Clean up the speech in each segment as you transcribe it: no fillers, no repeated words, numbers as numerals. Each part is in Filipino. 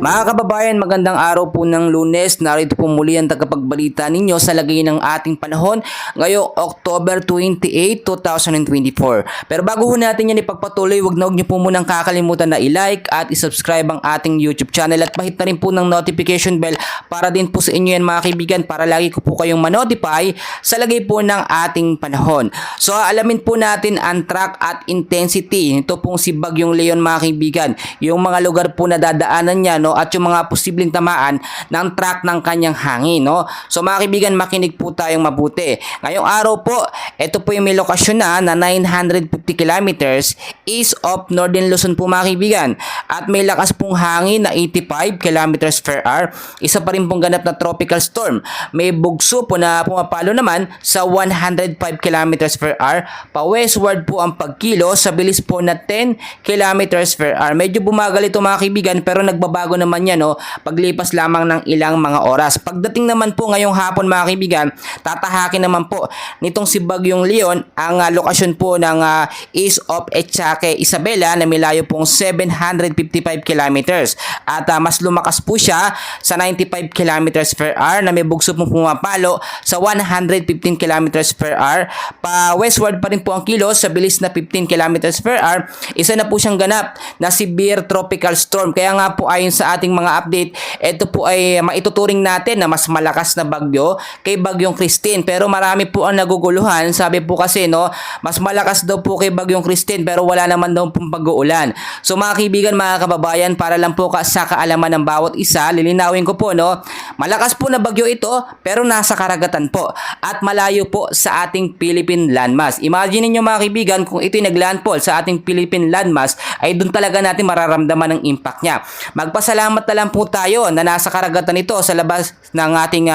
Mga kababayan, magandang araw po ng Lunes. Narito po muli ang tagapagbalita ninyo sa lagay ng ating panahon ngayong October 28, 2024. Pero bago ho natin yan ipagpatuloy, huwag niyo po munang kakalimutan na i-like at i-subscribe ang ating YouTube channel at pahit na rin po ng notification bell para din po sa inyo yan mga kaibigan, para lagi ko po kayong manotify sa lagay po ng ating panahon. So alamin po natin ang track at intensity nito pong si Bagyong Leon mga kaibigan, yung mga lugar po na dadaanan niya, no, at yung mga posibleng tamaan ng track ng kanyang hangin, no. So mga kaibigan, makinig po tayong mabuti. Ngayong araw po, ito po yung may lokasyon na 950 kilometers east of Northern Luzon po mga kaibigan, at may lakas pong hangin na 85 kilometers per hour. Isa pa rin pong ganap na tropical storm. May bugso po na pumapalo naman sa 105 kilometers per hour. Pa westward po ang pagkilo sa bilis po na 10 kilometers per hour. Medyo bumagal ito mga kaibigan, pero nagbabago naman yan, no, paglipas lamang ng ilang mga oras. Pagdating naman po ngayong hapon mga kaibigan, tatahakin naman po nitong si Bagyong Leon ang lokasyon po ng east of Echaque, Isabela, na may layo pong 755 kilometers, at mas lumakas po siya sa 95 kilometers per hour na may bugso pong pumapalo sa 115 kilometers per hour. Pa westward pa rin po ang kilos sa bilis na 15 kilometers per hour. Isa na po siyang ganap na severe tropical storm. Kaya nga po ayon sa ating mga update, ito po ay maituturing natin na mas malakas na bagyo kay Bagyong Christine. Pero marami po ang naguguluhan. Sabi po kasi, no, mas malakas daw po kay Bagyong Christine pero wala naman daw pong pag-uulan. So mga kaibigan, mga kababayan, para lang po sa kaalaman ng bawat isa, lilinawin ko po, no, malakas po na bagyo ito pero nasa karagatan po at malayo po sa ating Philippine landmass. Imagine niyo mga kaibigan, kung ito'y naglandfall sa ating Philippine landmass, ay doon talaga natin mararamdaman ng impact niya. Magpasalamat na lang po tayo na nasa karagatan ito sa labas ng ating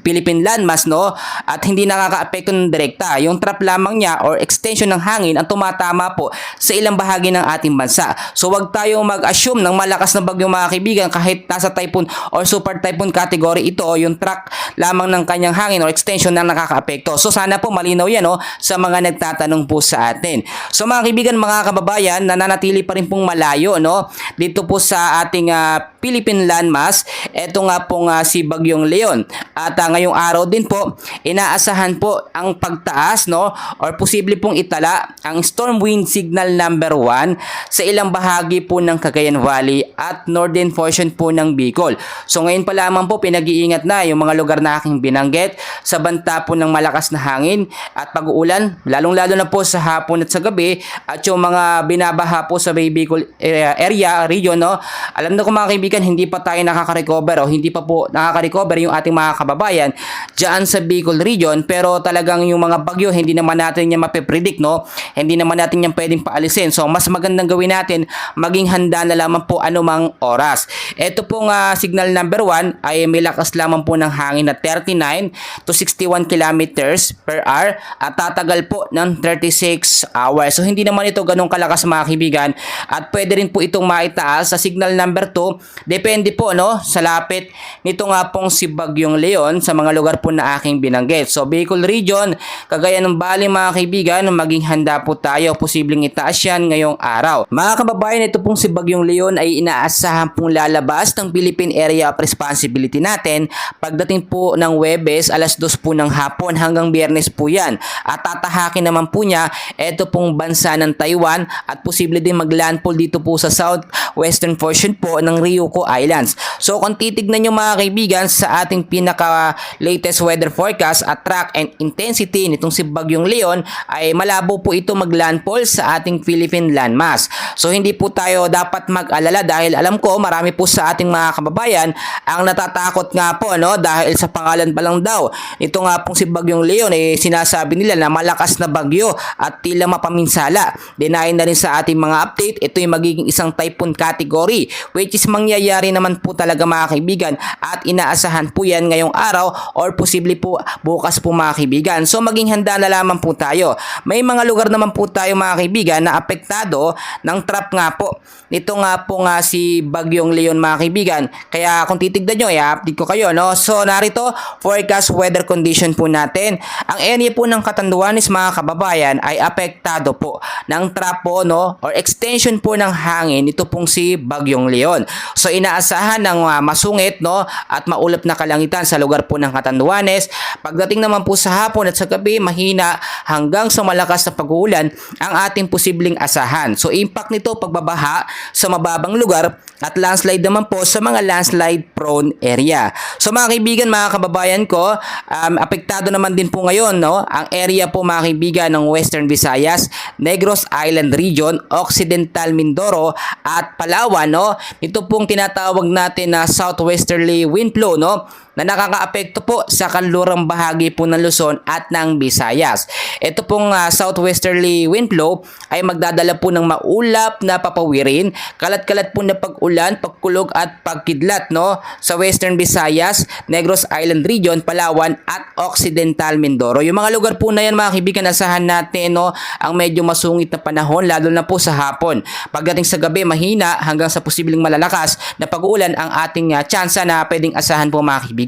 Philippine landmass, no, at hindi nakakaapekto ng direkta. Yung trap lamang niya or extension ng hangin ang tumatama po sa ilang bahagi ng ating bansa. So wag tayo mag-assume ng malakas na bagyo mga kaibigan kahit nasa typhoon or super typhoon category ito, yung track lamang ng kanyang hangin or extension na nakakaapekto. So sana po malinaw yan, no, sa mga nagtatanong po sa atin. So mga kaibigan, mga kababayan, nananatili pa rin pong malayo, no, dito po sa ating Philippine landmass. Ito nga pong si Bagyong Leon. At ngayong araw din po, inaasahan po ang pagtaas, no, or posible pong itala ang storm wind signal number 1 sa ilang bahagi po ng Cagayan Valley at northern portion po ng Bicol. So ngayon pa lamang po, pinag-iingat na yung mga lugar na aking binanggit sa banta po ng malakas na hangin at pag-uulan, lalong-lalo na po sa hapon at sa gabi, at yung mga binabaha po sa Bicol area, region, no. Alam na ko mga kaibigan, hindi pa tayo nakaka-recover o hindi pa po nakaka-recover yung ating mga kababayan dyan sa Bicol region, pero talagang yung mga bagyo, hindi naman natin yan mapipredict, no. Hindi naman natin yan pwedeng paalisin. So mas magandang gawin natin, maging handa na lamang po anumang oras. Ito pong signal number 1 ay may lakas lamang po ng hangin na 39 to 61 kilometers per hour at tatagal po ng 36 hours. So hindi naman ito ganun kalakas mga kaibigan, at pwede rin po itong maitaas sa signal number 2. Depende po, no, sa lapit nito nga pong si Bagyong Leon sa mga lugar po na aking binanggit. So Bicol region, Cagayan ng Valley mga kaibigan, maging handa po tayo, posibleng itaas yan ngayong araw. Mga kababayan, ito pong si Bagyong Leon ay inaasahan pong lalabas ng Philippine Area of Responsibility natin pagdating po ng Huwebes, alas 2 po ng hapon hanggang Biyernes po yan. At tatahakin naman po niya ito pong bansa ng Taiwan at posible din maglandfall dito po sa southwestern portion po ng Ryukyu Islands. So kung titignan nyo mga kaibigan sa ating pinaka latest weather forecast at track and intensity nitong si Bagyong Leon, ay malabo po ito maglandfall sa ating Philippine landmass. So hindi po tayo dapat mag-alala dahil alam ko marami po sa ating mga kababayan ang natatakot nga po, no, dahil sa pangalan pa lang daw ito nga pong si Bagyong Leon ay sinasabi nila na malakas na bagyo at tila mapaminsala. Dinayin na rin sa ating mga update, ito ay magiging isang typhoon category, which is mangyayari naman po talaga mga kaibigan, at inaasahan po yan ngayong araw or posible po bukas po mga kaibigan. So maging handa na lamang po tayo. May mga lugar naman po tayo mga kaibigan na apektado ng trap nga po nito nga po si Bagyong Leon mga kaibigan. Kaya kung titignan nyo, i-update ko kayo, no. So narito, forecast weather condition po natin. Ang area po ng Catanduanes mga kababayan ay apektado po ng trap po, no, or extension po ng hangin nito pong si Bagyong Leon. So inaasahan ng masungit, no, at maulap na kalangitan sa lugar po ng Catanduanes. Pagdating naman po sa hapon at sa gabi, mahina hanggang sa malakas na pag-uulan ang ating posibleng asahan. So impact nito pagbabaha sa mababang lugar at landslide naman po sa mga landslide prone area. So mga kaibigan, mga kababayan ko, apektado naman din po ngayon, no, ang area po mga kaibigan ng Western Visayas, Negros Island Region, Occidental Mindoro at Palawan, no. Ito pong tinatawag natin na southwesterly wind flow, no, na nakakaapekto po sa kanlurang bahagi po ng Luzon at ng Visayas. Ito pong southwesterly wind flow ay magdadala po ng maulap na papawirin, kalat-kalat po na pag-ulan, pagkulog at pagkidlat, no, sa Western Visayas, Negros Island Region, Palawan at Occidental Mindoro. Yung mga lugar po na yan mga kaibigan, asahan natin, no, ang medyo masungit na panahon, lalo na po sa hapon. Pagdating sa gabi, mahina hanggang sa posibleng malalakas na pag-uulan ang ating tsansa na pwedeng asahan po mga kaibigan.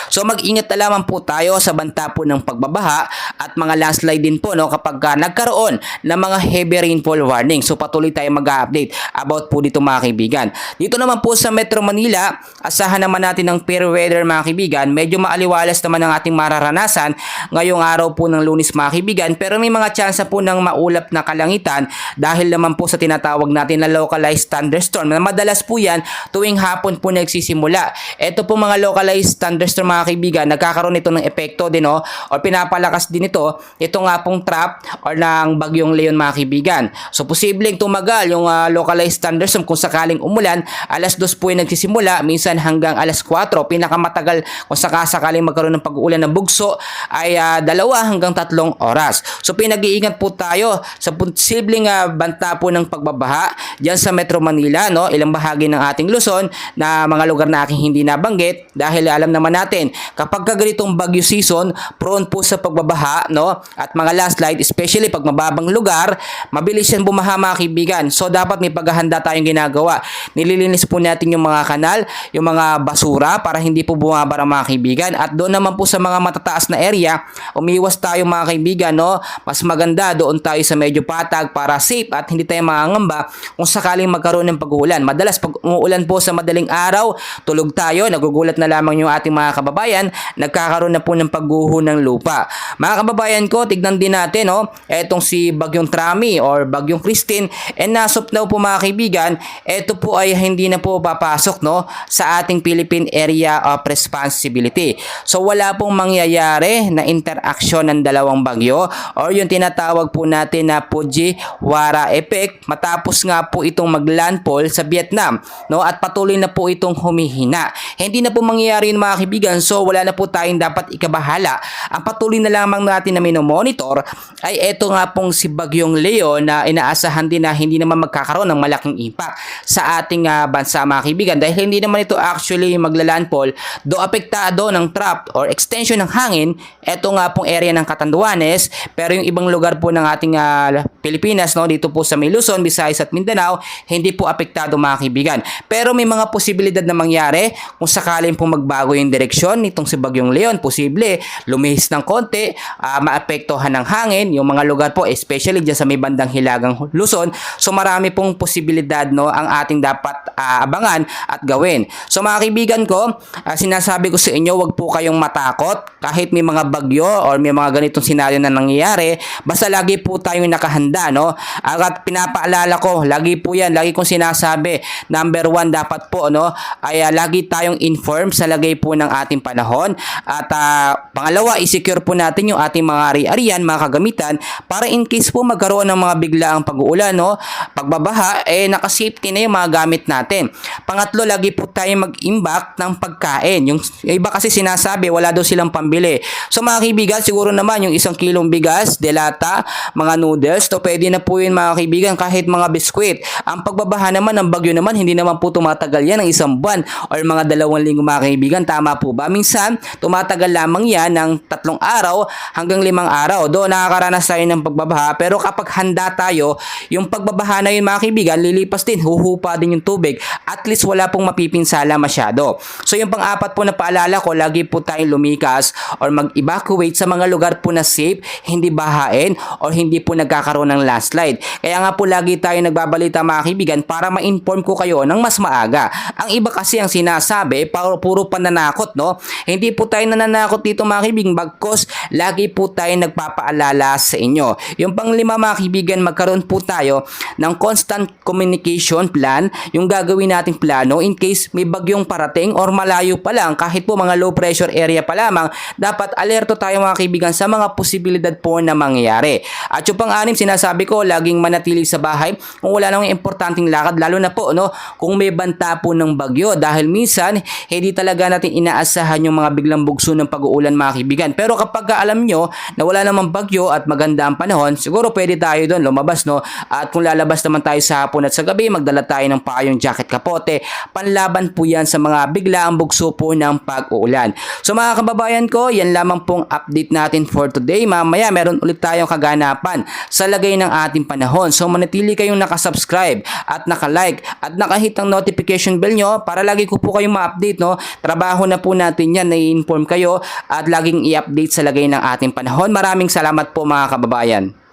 So mag-ingat na lamang po tayo sa banta po ng pagbabaha at mga landslide din po, no, kapag nagkaroon ng mga heavy rainfall warning. So patuloy tayo mag-update about po dito mga kaibigan. Dito naman po sa Metro Manila, asahan naman natin ng fair weather mga kaibigan. Medyo maaliwalas naman ang ating mararanasan ngayong araw po ng Lunes mga kaibigan, pero may mga tsansa po ng maulap na kalangitan dahil naman po sa tinatawag natin na localized thunderstorm. Madalas po yan tuwing hapon po nagsisimula. Ito po mga localized thunderstorm mga kaibigan, nagkakaroon ito ng epekto din, no, o pinapalakas din ito nga pong trap or ng bagyong Leon mga kaibigan. So posibleng tumagal yung localized thunderstorm kung sakaling umulan, alas 2 po yung nagsisimula, minsan hanggang alas 4, pinakamatagal kung sakaling magkaroon ng pag-uulan ng bugso ay 2 hanggang 3 oras. So pinag-iingat po tayo sa posibleng banta po ng pagbabaha diyan sa Metro Manila, no, ilang bahagi ng ating Luzon na mga lugar na aking hindi nabanggit dahil alam naman natin kapag ganitong bagyo season, prone po sa pagbabaha, no, at mga landslide, especially pag mababang lugar, mabilis yan bumaha mga kaibigan. So dapat may paghahanda tayong ginagawa. Nililinis po natin yung mga kanal, yung mga basura para hindi po bumabara mga kaibigan. At doon naman po sa mga matataas na area, umiwas tayo mga kaibigan, no. Mas maganda doon tayo sa medyo patag para safe at hindi tayo mangangamba kung sakaling magkaroon ng pag-uulan. Madalas pag umuulan po sa madaling araw, tulog tayo, nagugulat na lamang yung ating mga kababayan, nagkakaroon na po ng pagguho ng lupa. Mga kababayan ko, tignan din natin, no, etong si Bagyong Trami or Bagyong Christine, nasop na po mga kaibigan, ito po ay hindi na po papasok, no, sa ating Philippine Area of Responsibility. So wala pong mangyayari na interaction ng dalawang bagyo or yung tinatawag po natin na Fujiwara effect matapos nga po itong maglandfall sa Vietnam, no, at patuloy na po itong humihina. Hindi na po mangyayari yun mga kaibigan, so wala na po tayong dapat ikabahala. Ang patuloy na lamang natin na minomonitor ay eto nga pong si Bagyong Leo na inaasahan din na hindi naman magkakaroon ng malaking impact sa ating bansa mga kaibigan dahil hindi naman ito actually maglalandfall, do apektado ng trap or extension ng hangin, eto nga pong area ng Catanduanes, pero yung ibang lugar po ng ating Pilipinas, no, dito po sa may Luzon, Visayas at Mindanao, hindi po apektado mga kaibigan. Pero may mga posibilidad na mangyari kung sakaling po magbago yung direksyon nitong si Bagyong Leon, posible lumihis ng konti, maapektuhan ng hangin yung mga lugar po, especially dyan sa may bandang hilagang Luzon. So marami pong posibilidad, no, ang ating dapat abangan at gawin. So mga kaibigan ko, sinasabi ko sa inyo, wag po kayong matakot kahit may mga bagyo or may mga ganitong senaryo na nangyayari, basta lagi po tayong nakahanda, no. At pinapaalala ko, lagi po yan, lagi kong sinasabi, number 1 dapat po, no, ay lagi tayong informed sa lagay po ng ating panahon. At pangalawa, i-secure po natin yung ating mga ari-arian, mga kagamitan para in case po magkaroon ng mga biglaang pag-uulan, no, pagbabaha, naka-safety na yung mga gamit natin. Pangatlo, lagi po tayong mag-imbak ng pagkain. Yung iba kasi sinasabi, wala daw silang pambili. So mga kaibigan, siguro naman yung 1 kilong bigas, delata, mga noodles, to pwede na po yun mga kaibigan, kahit mga biskwit. Ang pagbabaha naman, ng bagyo naman, hindi naman po tumatagal yan ng 1 buwan or mga 2 linggo mga kaibigan. Tama Tama po ba? Minsan, tumatagal lamang yan ng 3 araw hanggang 5 araw. Doon nakakaranas tayo ng pagbabaha, pero kapag handa tayo, yung pagbabaha na yun mga kaibigan, lilipas din, huhupa din yung tubig. At least wala pong mapipinsala masyado. So yung pang-apat po na paalala ko, lagi po tayong lumikas or mag-evacuate sa mga lugar po na safe, hindi bahain or hindi po nagkakaroon ng landslide. Kaya nga po lagi tayo nagbabalita mga kaibigan para ma-inform ko kayo ng mas maaga. Ang iba kasi ang sinasabi, puro pananakot, no? Hindi po tayo nananakot dito mga kaibigan, bagkos lagi po tayo nagpapaalala sa inyo. Yung pang-5 mga kaibigan, magkaroon po tayo ng constant communication plan, yung gagawin nating plano in case may bagyong parating or malayo pa lang, kahit po mga low pressure area pa lamang, dapat alerto tayo mga kaibigan sa mga posibilidad po na mangyayari. At yung pang-6, sinasabi ko, laging manatili sa bahay kung wala nang importanteng lakad, lalo na po kung may banta po ng bagyo, dahil minsan hindi talaga natin inaasahan yung mga biglang bugso ng pag-uulan mga kaibigan. Pero kapag alam nyo na wala namang bagyo at maganda ang panahon, siguro pwede tayo doon lumabas, no? At kung lalabas naman tayo sa hapon at sa gabi, magdala tayo ng payong, jacket, kapote, panlaban po yan sa mga biglaang bugso po ng pag-uulan. So mga kababayan ko, yan lamang pong update natin for today. Mamaya meron ulit tayong kaganapan sa lagay ng ating panahon. So manatili kayong nakasubscribe at nakalike at nakahit ang notification bell nyo para lagi ko po kayong ma-update, no? Trabaho na po natin yan, na-inform kayo at laging i-update sa lagay ng ating panahon. Maraming salamat po mga kababayan.